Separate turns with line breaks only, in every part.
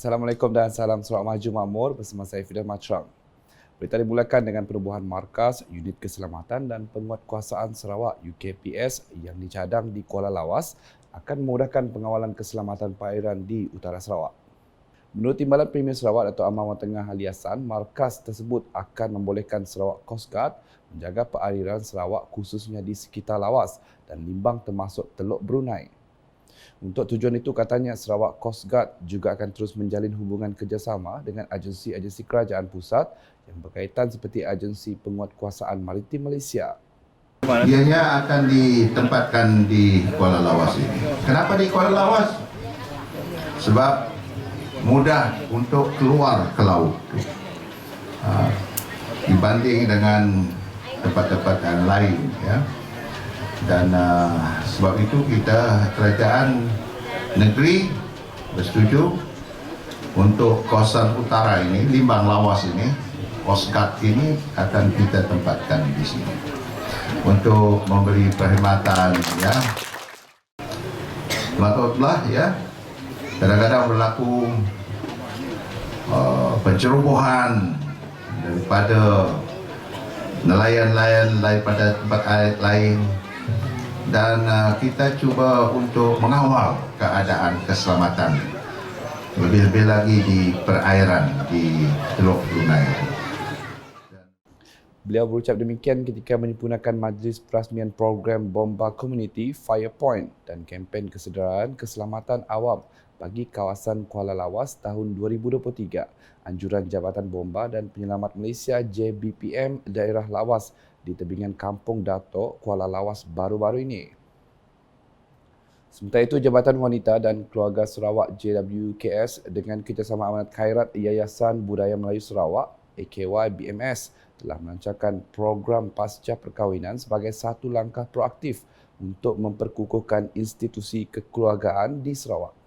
Assalamualaikum dan salam Sarawak Maju Makmur bersama saya Fidel Matrang. Berita dimulakan dengan penubuhan markas, unit keselamatan dan penguatkuasaan Sarawak UKPS yang dicadang di Kuala Lawas akan memudahkan pengawalan keselamatan perairan di utara Sarawak. Menurut Timbalan Premier Sarawak Dato' Amar Wan Tengah Ali Hassan, markas tersebut akan membolehkan Sarawak Coast Guard menjaga perairan Sarawak khususnya di sekitar Lawas dan Limbang termasuk Teluk Brunei. Untuk tujuan itu, katanya Sarawak Coast Guard juga akan terus menjalin hubungan kerjasama dengan agensi-agensi kerajaan pusat yang berkaitan seperti Agensi Penguatkuasaan Maritim Malaysia.
Ianya akan ditempatkan di Kuala Lawas ini. Kenapa di Kuala Lawas? Sebab mudah untuk keluar ke laut. Dibanding dengan tempat-tempat yang lain, ya. Dan sebab itu kita kerajaan negeri bersetuju untuk kawasan utara ini, Limbang Lawas ini, Coast Guard ini akan kita tempatkan di sini untuk memberi perkhidmatan, ya. Belah ya, kadang-kadang berlaku pencerobohan daripada nelayan-nelayan daripada tempat air lain. Dan kita cuba untuk mengawal keadaan keselamatan lebih-lebih lagi di perairan di Teluk Brunei.
Beliau berucap demikian ketika menyempurnakan majlis perasmian program Bomba Community Firepoint dan kempen kesedaraan keselamatan awam bagi kawasan Kuala Lawas tahun 2023. Anjuran Jabatan Bomba dan Penyelamat Malaysia JBPM daerah Lawas di tebingan Kampung Dato' Kuala Lawas baru-baru ini. Sementara itu, Jabatan Wanita dan Keluarga Sarawak JWKS dengan kerjasama amanat khairat Yayasan Budaya Melayu Sarawak AKY BMS telah melancarkan program pasca perkahwinan sebagai satu langkah proaktif untuk memperkukuhkan institusi kekeluargaan di Sarawak.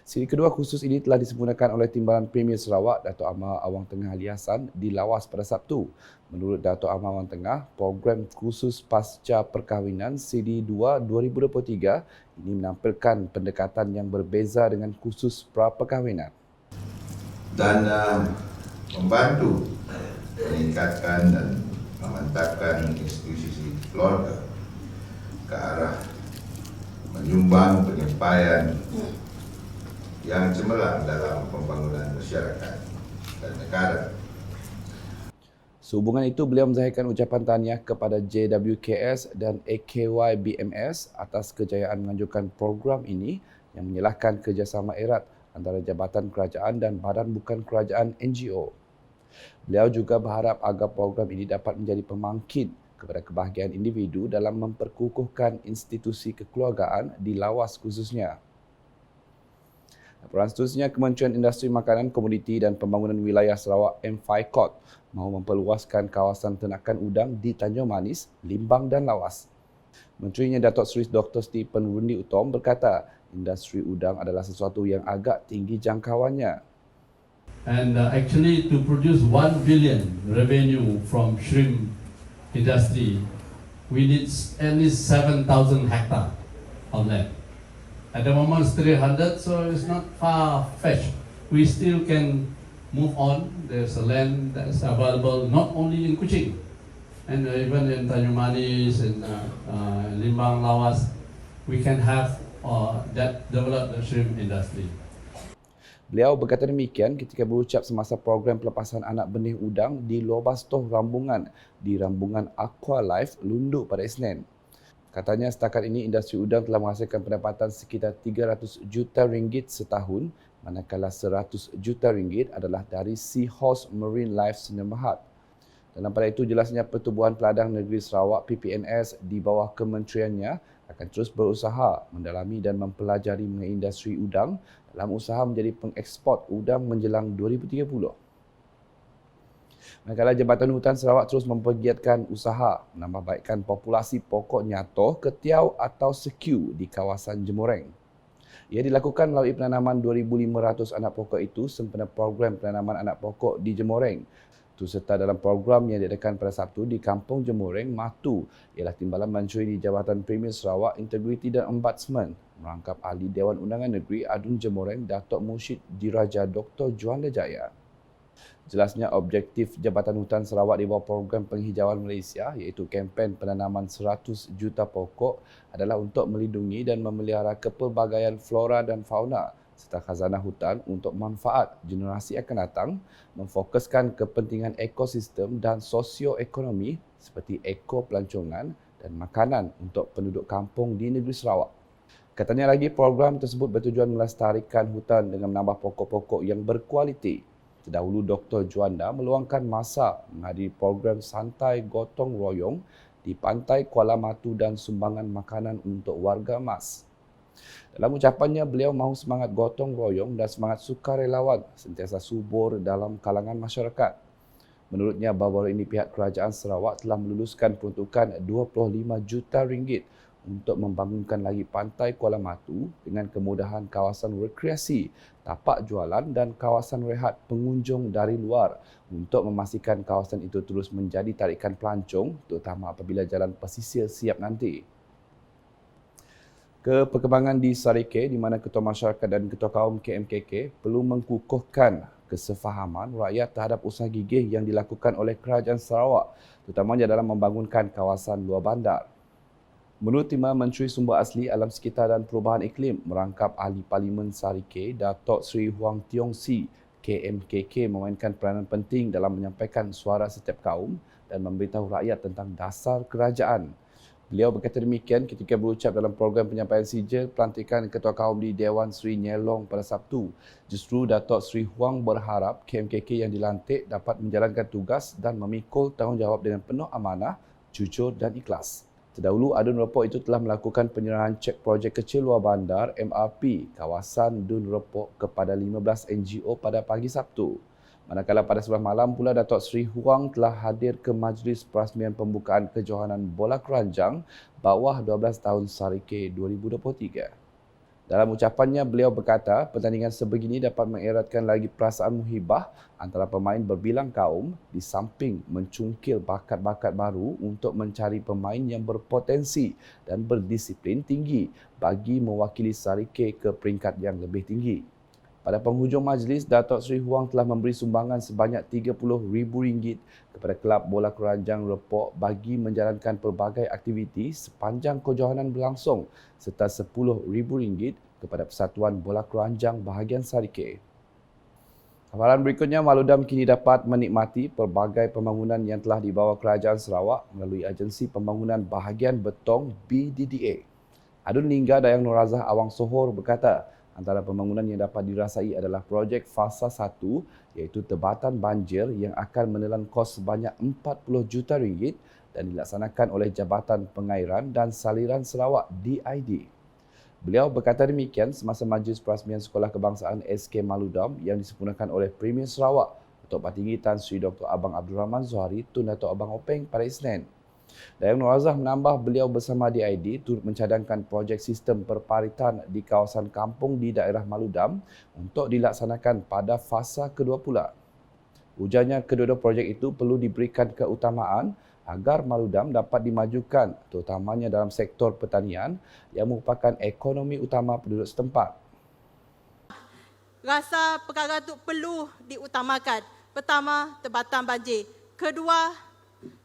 Siri kedua khusus ini telah disempurnakan oleh Timbalan Premier Sarawak Dato' Amar Wan Tengah Ali Hassan di Lawas pada Sabtu. Menurut Dato' Amar Wan Tengah, program khusus pasca perkahwinan CD2 2023 ini menampilkan pendekatan yang berbeza dengan khusus pra-perkahwinan.
Dan membantu meningkatkan dan memantapkan institusi keluarga ke arah menyumbang penyampaian yang cemerlang dalam pembangunan masyarakat dan negara.
Sehubungan itu, beliau menzahirkan ucapan tahniah kepada JWKS dan AKY BMS atas kejayaan menganjurkan program ini yang menyelahkan kerjasama erat antara Jabatan Kerajaan dan Badan Bukan Kerajaan NGO. Beliau juga berharap agar program ini dapat menjadi pemangkin kepada kebahagiaan individu dalam memperkukuhkan institusi kekeluargaan di Lawas khususnya. Laporan seterusnya, Kementerian Industri Makanan, Komoditi dan Pembangunan Wilayah Sarawak MFICOT mahu memperluaskan kawasan ternakan udang di Tanjung Manis, Limbang dan Lawas. Menterinya Datuk Seri Dr. Stephen Rundi Utom berkata, industri udang adalah sesuatu yang agak tinggi jangkauannya.
And actually to produce 1 billion revenue from shrimp industry, we need at least 7,000 hectare of land. At the moment it's 300, so it's not far-fetched. We still can move on. There's a land that's available not only in Kuching, and even in Tanjung Manis and Limbang Lawas, we can have that develop the shrimp industry.
Beliau berkata demikian ketika berucap semasa program pelepasan anak benih udang di Lobastoh Rambungan di Rambungan Aqua Life Lundu pada Isnin. Katanya setakat ini industri udang telah menghasilkan pendapatan sekitar 300 juta ringgit setahun, manakala 100 juta ringgit adalah dari Seahorse Marine Life Sdn Bhd. Dalam pada itu, jelasnya Pertubuhan Peladang Negeri Sarawak PPNS di bawah kementeriannya akan terus berusaha mendalami dan mempelajari mengenai industri udang dalam usaha menjadi pengeksport udang menjelang 2030. Manakala Jabatan Hutan Sarawak terus mempergiatkan usaha menambahbaikkan populasi pokok nyatoh, ketiau atau sekiu di kawasan Jemureng. Ia dilakukan melalui penanaman 2,500 anak pokok itu sempena program penanaman anak pokok di Jemureng. Turut serta dalam program yang diadakan pada Sabtu di Kampung Jemureng, Matu ialah Timbalan Menteri di Jabatan Premier Sarawak Integriti dan Ombudsman merangkap Ahli Dewan Undangan Negeri Adun Jemureng Datuk Mursyid Diraja Dr. Juanda Jaya. Jelasnya objektif Jabatan Hutan Sarawak di bawah program penghijauan Malaysia iaitu kempen penanaman 100 juta pokok adalah untuk melindungi dan memelihara kepelbagaian flora dan fauna serta khazanah hutan untuk manfaat generasi akan datang, memfokuskan kepentingan ekosistem dan sosioekonomi seperti ekopelancongan dan makanan untuk penduduk kampung di negeri Sarawak. Katanya lagi program tersebut bertujuan melestarikan hutan dengan menambah pokok-pokok yang berkualiti. Terdahulu Dr. Juanda meluangkan masa menghadiri program santai gotong royong di Pantai Kuala Matu dan sumbangan makanan untuk warga emas. Dalam ucapannya, beliau mahu semangat gotong royong dan semangat sukarelawan sentiasa subur dalam kalangan masyarakat. Menurutnya, baru-baru ini pihak Kerajaan Sarawak telah meluluskan peruntukan 25 juta ringgit untuk membangunkan lagi Pantai Kuala Matu dengan kemudahan kawasan rekreasi, tapak jualan dan kawasan rehat pengunjung dari luar untuk memastikan kawasan itu terus menjadi tarikan pelancong terutama apabila jalan pesisir siap nanti. Perkembangan di Sarike di mana Ketua Masyarakat dan Ketua Kaum KMKK perlu mengkukuhkan kesefahaman rakyat terhadap usaha gigih yang dilakukan oleh Kerajaan Sarawak terutamanya dalam membangunkan kawasan luar bandar. Menurut Timbalan Menteri Sumber Asli, Alam Sekitar dan Perubahan Iklim merangkap Ahli Parlimen Sarike, Datuk Seri Huang Tiong Si, KMKK memainkan peranan penting dalam menyampaikan suara setiap kaum dan memberitahu rakyat tentang dasar kerajaan. Beliau berkata demikian ketika berucap dalam program penyampaian sijil pelantikan Ketua Kaum di Dewan Seri Nyelong pada Sabtu. Justru Datuk Seri Huang berharap KMKK yang dilantik dapat menjalankan tugas dan memikul tanggungjawab dengan penuh amanah, jujur dan ikhlas. Terdahulu, Adun Repok itu telah melakukan penyerahan cek projek kecil luar bandar MRP kawasan Dun Repok kepada 15 NGO pada pagi Sabtu. Manakala pada sebelah malam pula Datuk Seri Huang telah hadir ke majlis perasmian pembukaan kejohanan bola keranjang bawah 12 tahun Sarike 2023. Dalam ucapannya, beliau berkata pertandingan sebegini dapat mengeratkan lagi perasaan muhibah antara pemain berbilang kaum di samping mencungkil bakat-bakat baru untuk mencari pemain yang berpotensi dan berdisiplin tinggi bagi mewakili Sarike ke peringkat yang lebih tinggi. Pada penghujung majlis, Datuk Seri Huang telah memberi sumbangan sebanyak RM30,000 kepada kelab bola keranjang Repok bagi menjalankan pelbagai aktiviti sepanjang kejohanan berlangsung serta RM10,000 kepada Persatuan Bola Keranjang bahagian Sarike. Kabaran berikutnya, Maludam kini dapat menikmati pelbagai pembangunan yang telah dibawa Kerajaan Sarawak melalui Agensi Pembangunan Bahagian Betong BDDA. Adun Lingga Dayang Norazah Awang Sohor berkata, antara pembangunan yang dapat dirasai adalah projek Fasa 1 iaitu tebatan banjir yang akan menelan kos sebanyak RM40 juta dan dilaksanakan oleh Jabatan Pengairan dan Saliran Sarawak DID. Beliau berkata demikian semasa majlis perasmian Sekolah Kebangsaan SK Maludam yang disempurnakan oleh Premier Sarawak Datuk Patinggi Tan Sri Dr. Abang Abdul Rahman Zuhari Tun Datuk Abang Openg pada Isnin. Dayang Norazah menambah beliau bersama DID turut mencadangkan projek sistem perparitan di kawasan kampung di daerah Maludam untuk dilaksanakan pada fasa kedua pula. Ujarnya kedua-dua projek itu perlu diberikan keutamaan agar Maludam dapat dimajukan terutamanya dalam sektor pertanian yang merupakan ekonomi utama penduduk setempat.
Rasa perkara itu perlu diutamakan. Pertama, tebatan banjir. Kedua,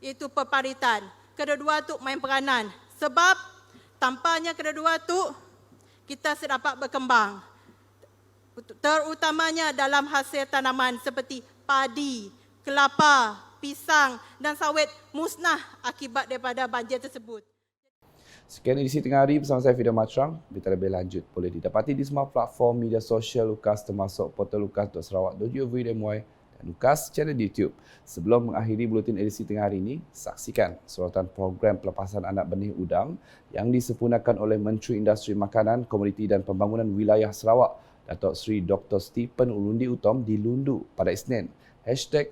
iaitu perparitan. Kedua tu main peranan. Sebab tanpanya kedua tu kita dapat berkembang. Terutamanya dalam hasil tanaman seperti padi, kelapa, pisang dan sawit musnah akibat daripada banjir tersebut.
Sekian edisi tengah hari bersama saya Fida Matrang. Berita lebih lanjut boleh didapati di semua platform media sosial Lukas termasuk portal lukas.sarawak.gov.my dan Lukas channel YouTube. Sebelum mengakhiri buletin edisi tengah hari ini, saksikan sorotan program pelepasan anak benih udang yang disempurnakan oleh Menteri Industri Makanan, Komoditi dan Pembangunan Wilayah Sarawak, Datuk Seri Dr. Stephen Ulundi Utom di Lundu pada Isnin.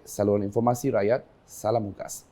#Saluran Informasi Rakyat. Salam Lukas.